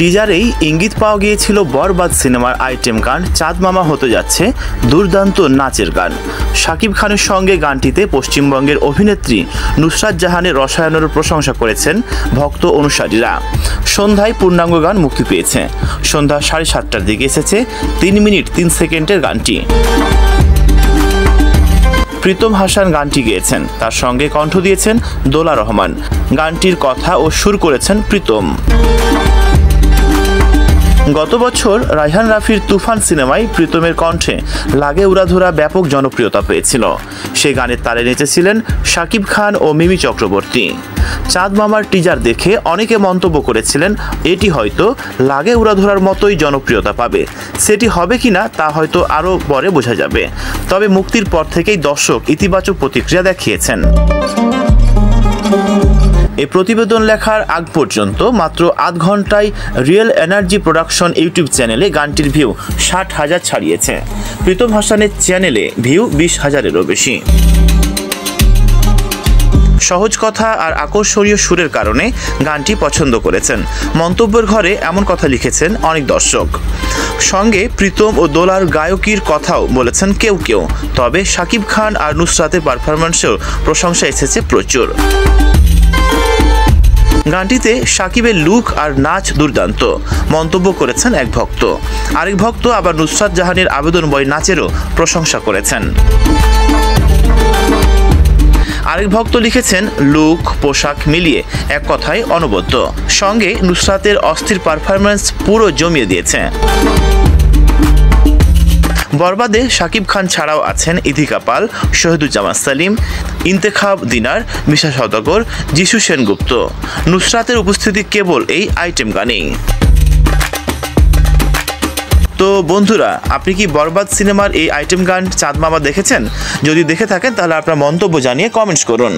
টিজারেই ইঙ্গিত পাওয়া গিয়েছিল বরবাদ সিনেমার আইটেম গান চাঁদ মামা হতে যাচ্ছে দুর্দান্ত নাচের গান। শাকিব খানের সঙ্গে গানটিতে পশ্চিমবঙ্গের অভিনেত্রী নুসরাত জাহানের রসায়নের প্রশংসা করেছেন ভক্ত অনুসারীরা। সন্ধ্যায় পূর্ণাঙ্গ গান মুক্তি পেয়েছে। সন্ধ্যা 7:30টার দিকে এসেছে 3 মিনিট 3 সেকেন্ডের গানটি। প্রীতম হাসান গানটি গেয়েছেন, তার সঙ্গে কণ্ঠ দিয়েছেন দোলা রহমান। গানটির কথা ও সুর করেছেন প্রীতম। গত বছর রায়হান রাফির তুফান সিনেমায় প্রীতমের কণ্ঠে লাগে উড়াধুরা ব্যাপক জনপ্রিয়তা পেয়েছিল। সেই গানের তালে নেচেছিলেন শাকিব খান ও মিমি চক্রবর্তী। চাঁদ মামার টিজার দেখে অনেকে মন্তব্য করেছিলেন এটি হয়তো লাগে উড়াধুরার মতোই জনপ্রিয়তা পাবে। সেটি হবে কিনা তা হয়তো আরও পরে বোঝা যাবে। তবে মুক্তির পর থেকেই দর্শক ইতিবাচক প্রতিক্রিয়া দেখিয়েছেন। এই প্রতিবেদন লেখার আগ পর্যন্ত মাত্র আধ ঘন্টায় রিয়েল এনার্জি প্রোডাকশন ইউটিউব চ্যানেলে গানটির ভিউ 60,000 ছাড়িয়েছে। প্রীতম হাসানের চ্যানেলে ভিউ 20,000-এরও বেশি। সহজ কথা আর আকর্ষণীয় সুরের কারণে গানটি পছন্দ করেছেন। মন্তব্যের ঘরে এমন কথা লিখেছেন অনেক দর্শক। সঙ্গে প্রীতম ও দোলার গায়কির কথাও বলেছেন কেউ কেউ। তবে শাকিব খান আর নুসরাতের পারফরম্যান্সেও প্রশংসা এসেছে প্রচুর। গানটিতে শাকিবের লুক আর নাচ দুর্দান্ত মন্তব্য করেছেন এক ভক্ত। আরেক ভক্ত আবার নুসরাত জাহানের আবেদন বয় নাচেরও প্রশংসা করেছেন। আরেক ভক্ত লিখেছেন লুক পোশাক মিলিয়ে এক কথায় অনবদ্য। সঙ্গে নুসরাতের অস্থির পারফরম্যান্স পুরো জমিয়ে দিয়েছে। বরবাদে শাকিব খান ছাড়াও আছেন ইথিকা পাল, শহীদুজ্জামান সালিম, ইন্তেখাব দিনার, মিশা সওদাগর, যিশু সেনগুপ্ত। নুসরাতের উপস্থিতি কেবল এই আইটেম গানেই। তো বন্ধুরা, আপনি কি বরবাদ সিনেমার এই আইটেম গান চাঁদ মামা দেখেছেন? যদি দেখে থাকেন তাহলে আপনার মন্তব্য জানিয়ে কমেন্টস করুন।